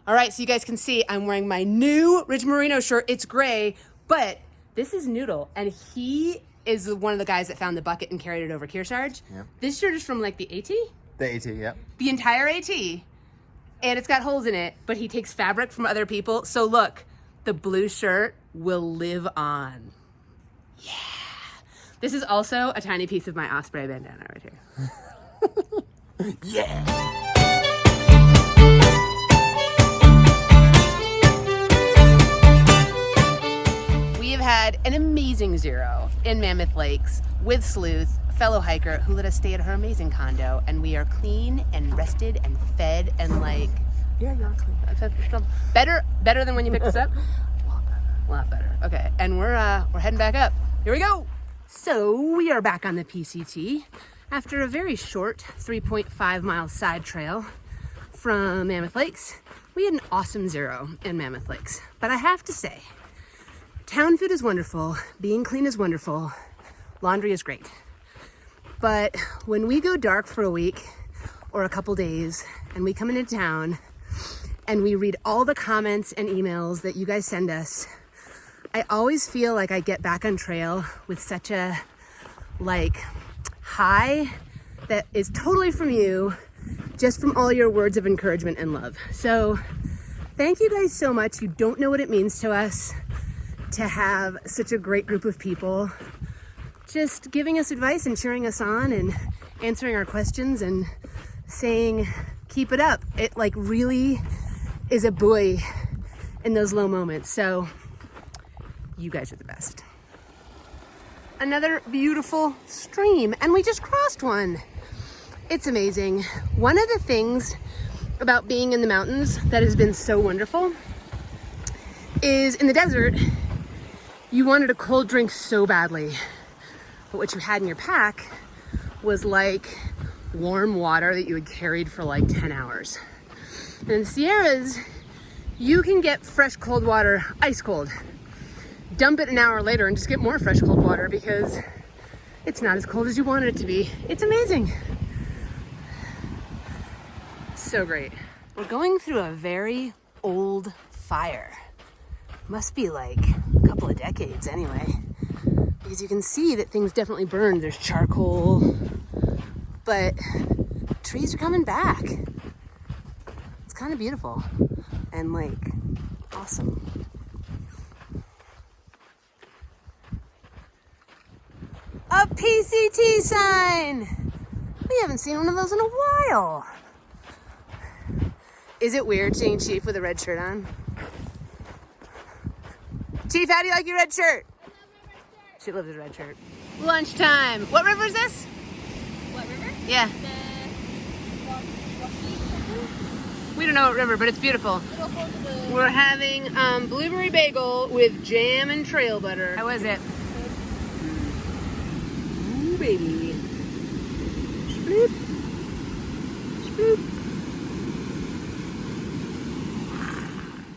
All right, so you guys can see I'm wearing my new Rich Merino shirt. It's gray, but this is Noodle, and he is one of the guys that found the bucket and carried it over Kearsarge. Yep. This shirt is from like the AT? The AT, yep. The entire AT. And it's got holes in it, but he takes fabric from other people. So look, the blue shirt will live on. Yeah. This is also a tiny piece of my Osprey bandana right here. Yeah. Had an amazing zero in Mammoth Lakes with Sleuth, a fellow hiker who let us stay at her amazing condo, and we are clean and rested and fed and like, Yeah, you're clean. better than when you picked us up. A lot better. Okay, and we're heading back up. Here we go. So we are back on the PCT after a very short 3.5 mile side trail from Mammoth Lakes. We had an awesome zero in Mammoth Lakes, but I have to say, town food is wonderful, being clean is wonderful, laundry is great. But when we go dark for a week or a couple days and we come into town and we read all the comments and emails that you guys send us, I always feel like I get back on trail with such a high that is totally from you, just from all your words of encouragement and love. So thank you guys so much. You don't know what it means to us to have such a great group of people just giving us advice and cheering us on and answering our questions and saying, keep it up. It really is a buoy in those low moments. So you guys are the best. Another beautiful stream, and we just crossed one. It's amazing. One of the things about being in the mountains that has been so wonderful is in the desert, you wanted a cold drink so badly, but what you had in your pack was like warm water that you had carried for like 10 hours. And in the Sierras, you can get fresh cold water ice cold. Dump it an hour later and just get more fresh cold water because it's not as cold as you wanted it to be. It's amazing. So great. We're going through a very old fire. Must be like a couple of decades anyway, because you can see that things definitely burned. There's charcoal, but trees are coming back. It's kind of beautiful and awesome. A PCT sign! We haven't seen one of those in a while. Is it weird seeing Chief with a red shirt on? Chief, how do you like your red shirt? I love my red shirt. She loves his red shirt. Lunchtime. What river is this? What river? Yeah. We don't know what river, but it's beautiful. We're having blueberry bagel with jam and trail butter. How is it? Ooh, baby. Sploop. Sploop.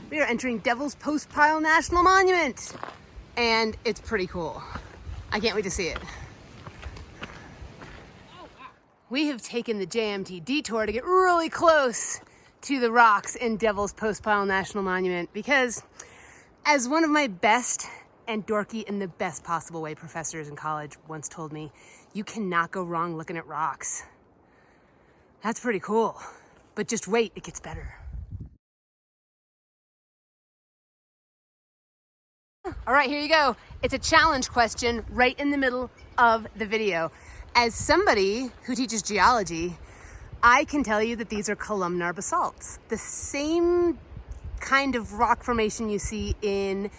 We are entering Devil's Postpile National Monument, and it's pretty cool. I can't wait to see it. We have taken the JMT detour to get really close to the rocks in Devil's Postpile National Monument because, as one of my best and dorky in the best possible way professors in college once told me, you cannot go wrong looking at rocks. That's pretty cool, but just wait, it gets better. All right, here you go. It's a challenge question right in the middle of the video. As somebody who teaches geology, I can tell you that these are columnar basalts, the same kind of rock formation you see in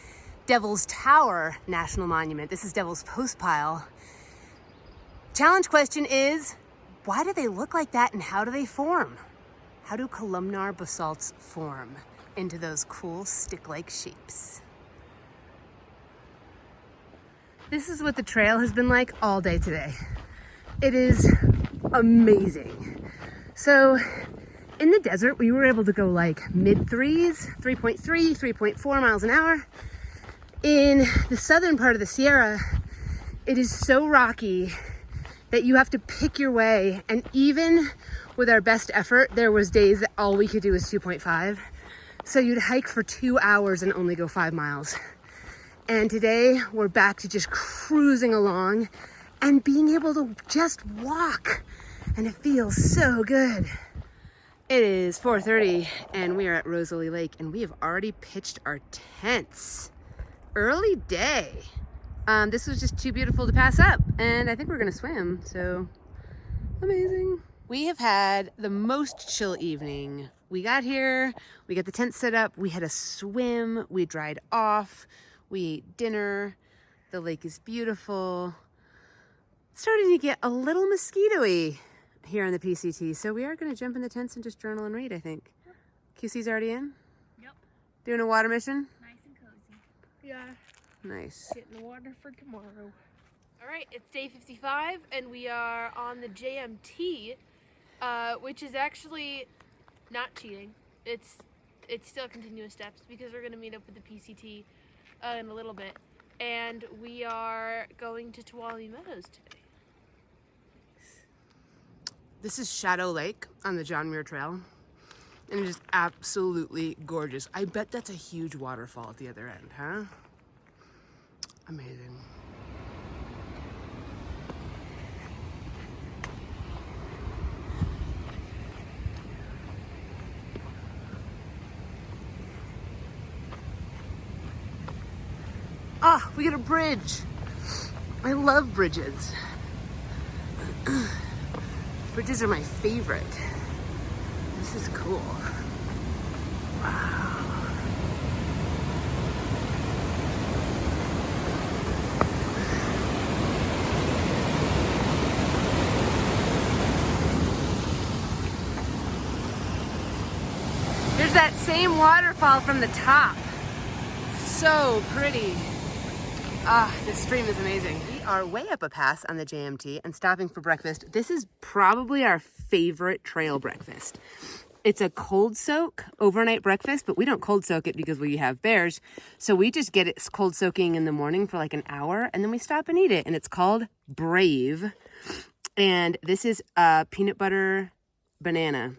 Devil's Tower National Monument. This is Devil's Postpile. Challenge question is, why do they look like that and how do they form? How do columnar basalts form into those cool stick-like shapes? This is what the trail has been like all day today. It is amazing. So in the desert, we were able to go mid threes, 3.3, 3.4 miles an hour. In the southern part of the Sierra, it is so rocky that you have to pick your way. And even with our best effort, there was days that all we could do was 2.5. So you'd hike for 2 hours and only go 5 miles. And today we're back to just cruising along and being able to just walk. And it feels so good. It is 4:30 and we are at Rosalie Lake and we have already pitched our tents. Early day. This was just too beautiful to pass up and I think we're gonna swim, so amazing. We have had the most chill evening. We got here, we got the tent set up, we had a swim, we dried off, we ate dinner, the lake is beautiful. It's starting to get a little mosquito-y here on the PCT, so we are going to jump in the tents and just journal and read, I think. Yep. QC's already in? Yep. Doing a water mission? Nice and cozy. Yeah. Nice. Getting the water for tomorrow. All right, it's day 55, and we are on the JMT, which is actually not cheating. It's still continuous steps because we're going to meet up with the PCT in a little bit, and we are going to Tuolumne Meadows today. This is Shadow Lake on the Muir Trail, and it is absolutely gorgeous. I bet that's a huge waterfall at the other end, huh? Amazing. Ah, we got a bridge. I love bridges. Bridges are my favorite. This is cool. Wow. There's that same waterfall from the top. So pretty. Ah, this stream is amazing. We are way up a pass on the JMT and stopping for breakfast. This is probably our favorite trail breakfast. It's a cold soak overnight breakfast, but we don't cold soak it because we have bears. So we just get it cold soaking in the morning for like an hour and then we stop and eat it. And it's called Brave. And this is a peanut butter banana.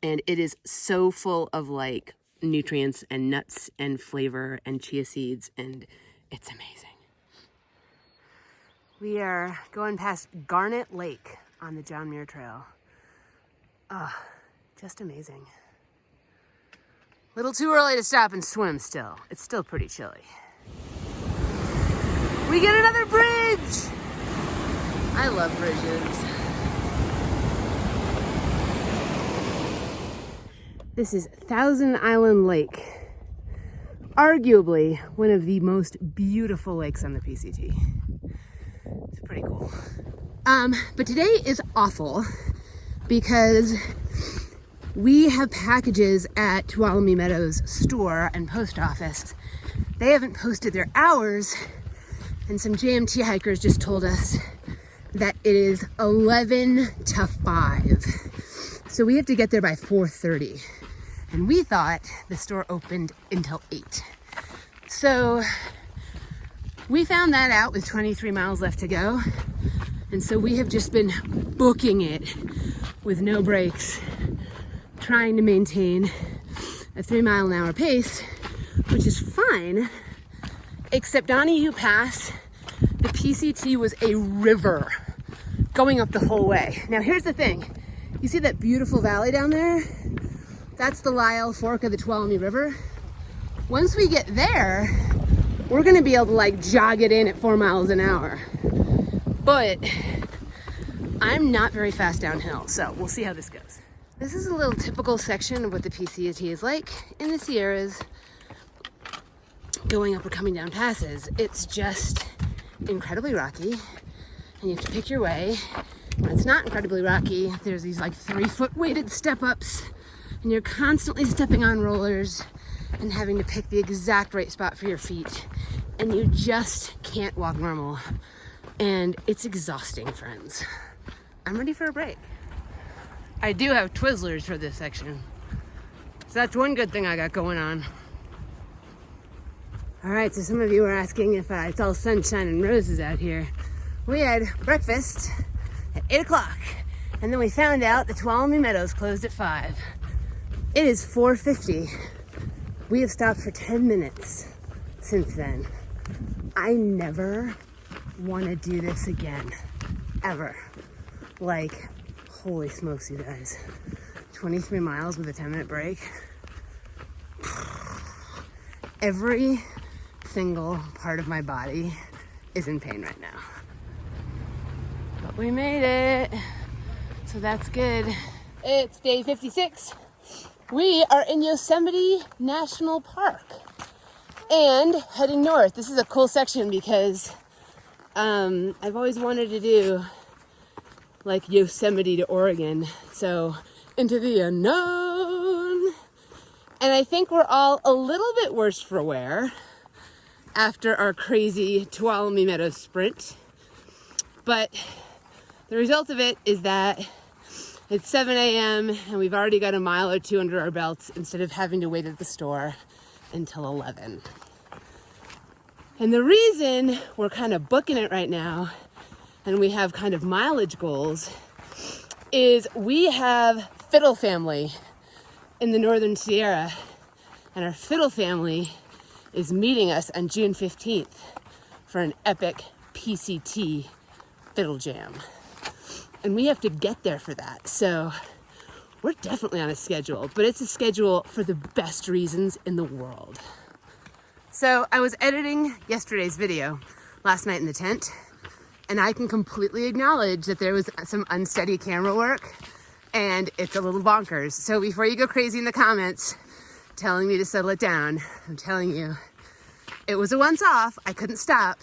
And it is so full of like nutrients and nuts and flavor and chia seeds, and it's amazing. We are going past Garnet Lake on the Muir Trail. Just amazing. Little too early to stop and swim still. It's still pretty chilly. We get another bridge! I love bridges. This is Thousand Island Lake. Arguably one of the most beautiful lakes on the PCT. It's pretty cool. But today is awful because we have packages at Tuolumne Meadows store and post office. They haven't posted their hours, and some JMT hikers just told us that it is 11 to 5. So we have to get there by 4:30. And we thought the store opened until 8. So we found that out with 23 miles left to go. And so we have just been booking it with no breaks, trying to maintain a 3-mile-an-hour pace, which is fine, except on EU Pass, the PCT was a river going up the whole way. Now here's the thing. You see that beautiful valley down there? That's the Lyle Fork of the Tuolumne River. Once we get there, we're gonna be able to like jog it in at 4 miles an hour. But I'm not very fast downhill, so we'll see how this goes. This is a little typical section of what the PCT is like in the Sierras, going up or coming down passes. It's just incredibly rocky, and you have to pick your way. When it's not incredibly rocky, there's these like 3-foot weighted step-ups, and you're constantly stepping on rollers and having to pick the exact right spot for your feet, and you just can't walk normal. And it's exhausting, friends. I'm ready for a break. I do have Twizzlers for this section, so that's one good thing I got going on. All right, so some of you were asking if it's all sunshine and roses out here. We had breakfast at 8 o'clock, and then we found out the Tuolumne Meadows closed at 5. It is 4:50, We have stopped for 10 minutes since then. I never want to do this again, ever. Like, holy smokes, you guys. 23 miles with a 10-minute break. Every single part of my body is in pain right now. But we made it, so that's good. It's day 56. We are in Yosemite National Park and heading north. This is a cool section because I've always wanted to do like Yosemite to Oregon, so into the unknown. And I think we're all a little bit worse for wear after our crazy Tuolumne Meadows sprint. But the result of it is that it's 7 a.m. and we've already got a mile or two under our belts instead of having to wait at the store until 11. And the reason we're kind of booking it right now and we have kind of mileage goals is we have Fiddle family in the Northern Sierra, and our Fiddle family is meeting us on June 15th for an epic PCT Fiddle Jam. And we have to get there for that. So we're definitely on a schedule, but it's a schedule for the best reasons in the world. So I was editing yesterday's video last night in the tent, and I can completely acknowledge that there was some unsteady camera work and it's a little bonkers. So before you go crazy in the comments telling me to settle it down, I'm telling you, it was a once off. I couldn't stop.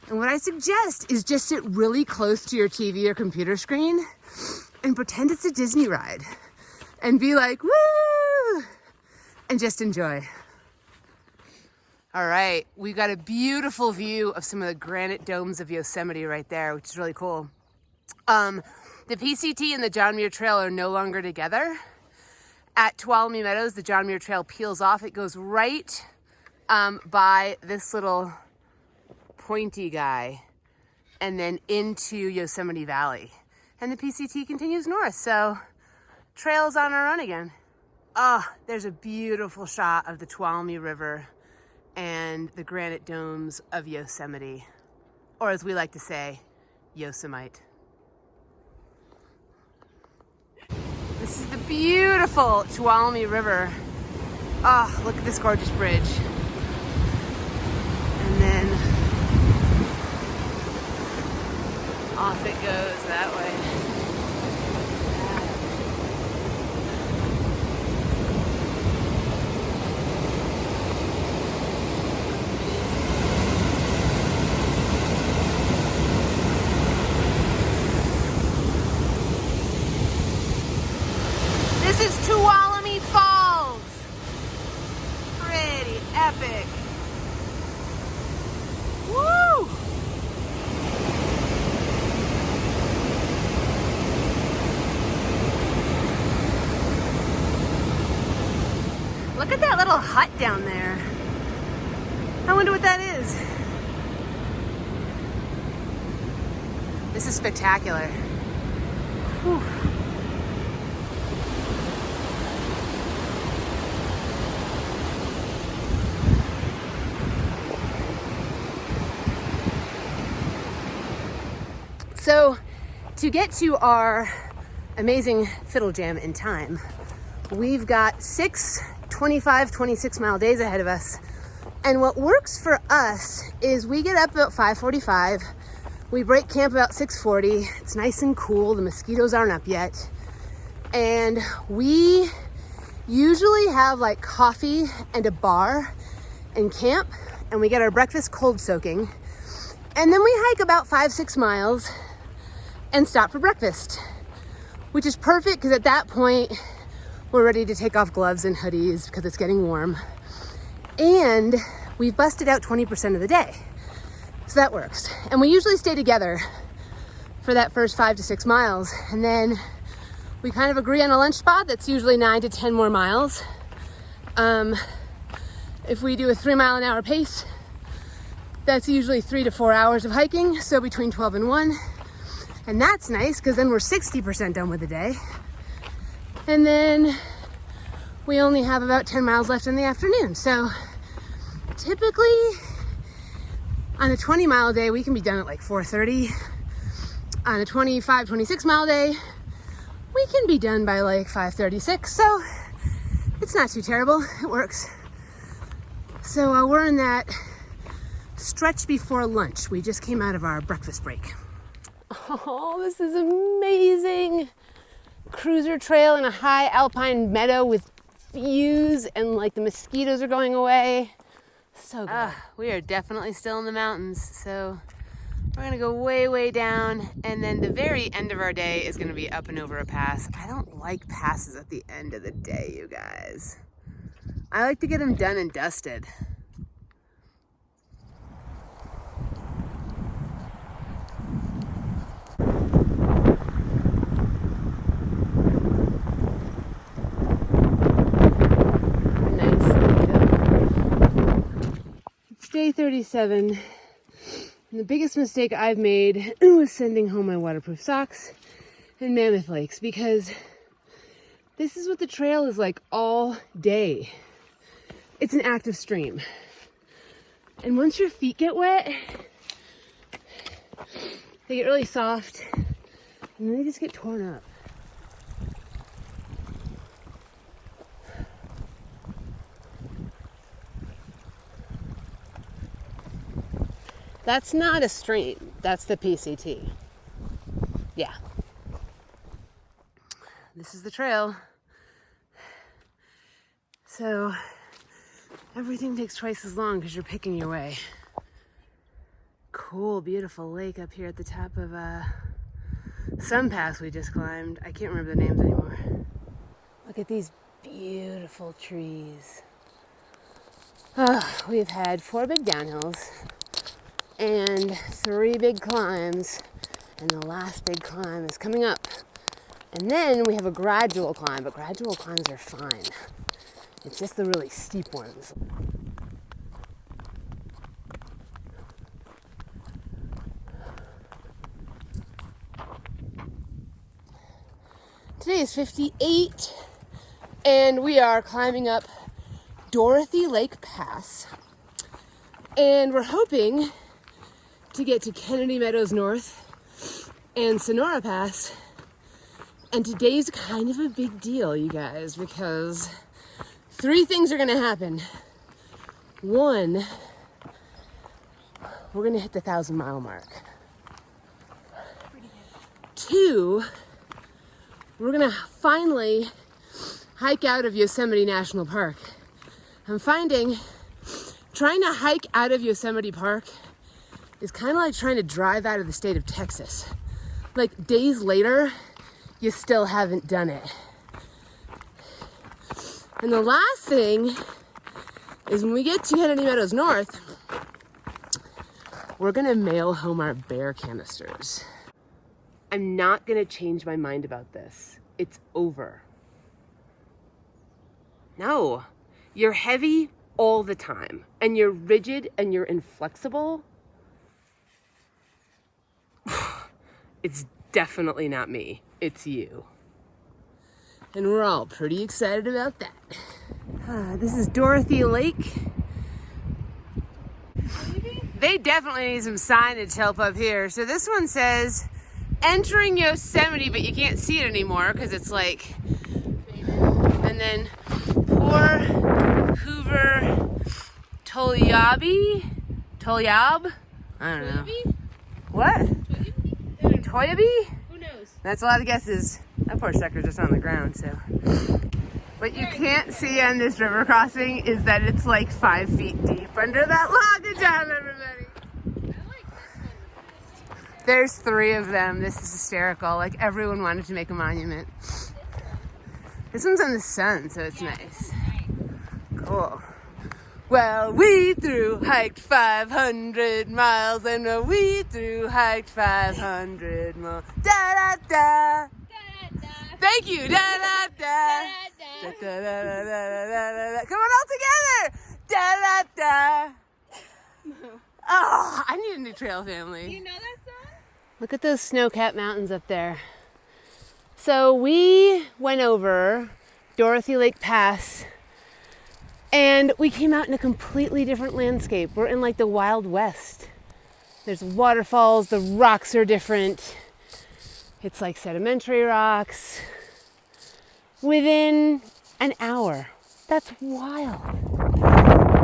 And what I suggest is just sit really close to your TV or computer screen and pretend it's a Disney ride and be like, woo, and just enjoy. All right, we've got a beautiful view of some of the granite domes of Yosemite right there, which is really cool. The PCT and the John Muir Trail are no longer together. At Tuolumne Meadows, the John Muir Trail peels off. It goes right by this little pointy guy and then into Yosemite Valley. And the PCT continues north, so trail's on our own again. Oh, there's a beautiful shot of the Tuolumne River and the granite domes of Yosemite, or as we like to say, Yosemite. This is the beautiful Tuolumne River. Oh, look at this gorgeous bridge. And then off it goes that way. This is Tuolumne Falls. Pretty epic. Woo! Look at that little hut down there. I wonder what that is. This is spectacular. Whew. So to get to our amazing Fiddle Jam in time, we've got 6 25, 26 mile days ahead of us. And what works for us is we get up about 5:45. We break camp about 6:40. It's nice and cool. The mosquitoes aren't up yet. And we usually have like coffee and a bar in camp, and we get our breakfast cold soaking. And then we hike about 5-6 miles and stop for breakfast, which is perfect because at that point we're ready to take off gloves and hoodies because it's getting warm. And we've busted out 20% of the day. So that works. And we usually stay together for that first 5 to 6 miles. And then we kind of agree on a lunch spot that's usually 9 to 10 more miles. If we do a 3 mile an hour pace, that's usually 3 to 4 hours of hiking. So between 12 and 1. And that's nice because then we're 60% done with the day. And then we only have about 10 miles left in the afternoon. So typically on a 20-mile day, we can be done at like 4:30. On a 25, 26-mile day, we can be done by like 5:36. So it's not too terrible. It works. So we're in that stretch before lunch. We just came out of our breakfast break. Oh, this is amazing. Cruiser trail in a high alpine meadow with views, and like the mosquitoes are going away. So good. We are definitely still in the mountains. So we're gonna go way, way down, and then the very end of our day is gonna be up and over a pass. I don't like passes at the end of the day, you guys. I like to get them done and dusted. It's day 37. And the biggest mistake I've made was sending home my waterproof socks and Mammoth Lakes, because this is what the trail is like all day. It's an active stream. And once your feet get wet, they get really soft and then they just get torn up. That's not a stream, that's the PCT. Yeah. This is the trail. So everything takes twice as long because you're picking your way. Cool, beautiful lake up here at the top of some pass we just climbed. I can't remember the names anymore. Look at these beautiful trees. We've had 4 big downhills and 3 big climbs, and the last big climb is coming up. And then we have a gradual climb, but gradual climbs are fine. It's just the really steep ones. Today is 58, and we are climbing up Dorothy Lake Pass. And we're hoping to get to Kennedy Meadows North and Sonora Pass. And today's kind of a big deal, you guys, because 3 things are gonna happen. 1, we're gonna hit the 1,000-mile mark. 2, we're gonna finally hike out of Yosemite National Park. I'm finding trying to hike out of Yosemite Park is kind of like trying to drive out of the state of Texas. Like days later, you still haven't done it. And the last thing is when we get to Kennedy Meadows North, we're gonna mail home our bear canisters. I'm not gonna change my mind about this. It's over. No, you're heavy all the time, and you're rigid and you're inflexible. It's definitely not me, it's you. And we're all pretty excited about that. This is Dorothy Lake. They definitely need some signage help up here. So this one says, entering Yosemite, but you can't see it anymore because it's like, and then poor Hoover Tolyab? I don't know. What? Toyabe? Who knows? That's a lot of guesses. That poor sucker's just on the ground, so. What you can't see on this river crossing is that it's like 5 feet deep under that log. Good job, everybody. I like this one. There's 3 of them. This is hysterical. Like everyone wanted to make a monument. This one's in the sun, so it's nice. Cool. Well, we hiked 500 miles, and we hiked 500 more. Da da da. Thank you. Da da da. Da da da da da da. Come on, all together. Da da da. Oh, I need a new trail family. Do you know that song? Look at those snow-capped mountains up there. So we went over Dorothy Lake Pass, and we came out in a completely different landscape. We're in like the Wild West. There's waterfalls, the rocks are different. It's like sedimentary rocks within an hour. That's wild.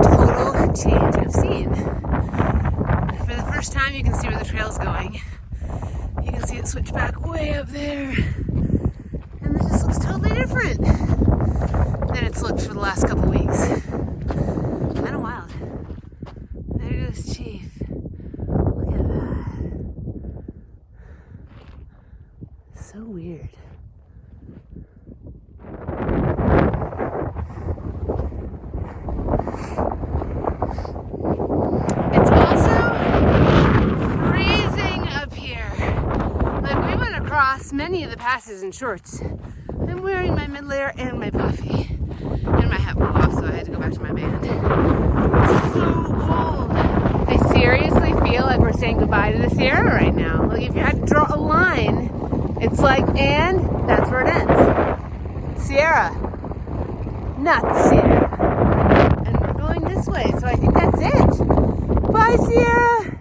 Total change of scene. For the first time, you can see where the trail's going. You can see it switch back way up there. And it just looks totally different than it's looked for the last couple weeks. Kind of wild. There goes Chief. Look at that. So weird. It's also freezing up here. Like, we went across many of the passes in shorts. I'm wearing my mid-layer and my puffy. And my hat blew off, so I had to go back to my band. It's so cold. I seriously feel like we're saying goodbye to the Sierra right now. Like, if you had to draw a line, it's like, and that's where it ends. Sierra. Not Sierra. And we're going this way, so I think that's it. Bye, Sierra.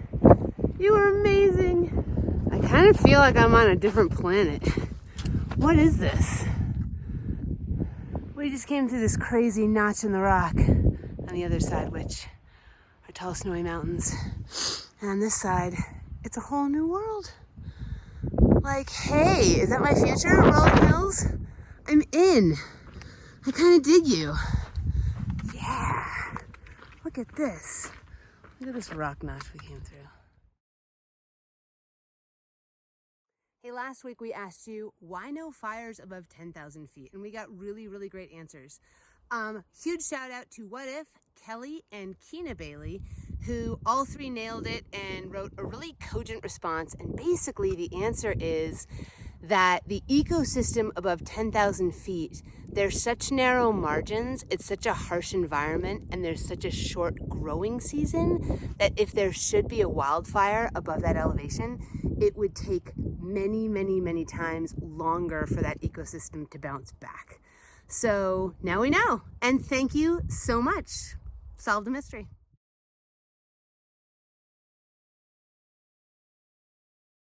You were amazing. I kind of feel like I'm on a different planet. What is this? We just came through this crazy notch in the rock on the other side, which are tall snowy mountains. And on this side, it's a whole new world. Like, hey, is that my future? Rolling hills? I'm in. I kind of dig you. Yeah. Look at this. Look at this rock notch we came through. Hey, last week we asked you, why no fires above 10,000 feet? And we got really, really great answers. Huge shout out to What If, Kelly, and Keena Bailey, who all three nailed it and wrote a really cogent response. And basically the answer is that the ecosystem above 10,000 feet, there's such narrow margins, it's such a harsh environment, and there's such a short growing season that if there should be a wildfire above that elevation, it would take many, many, many times longer for that ecosystem to bounce back. So now we know. And thank you so much. Solved the mystery.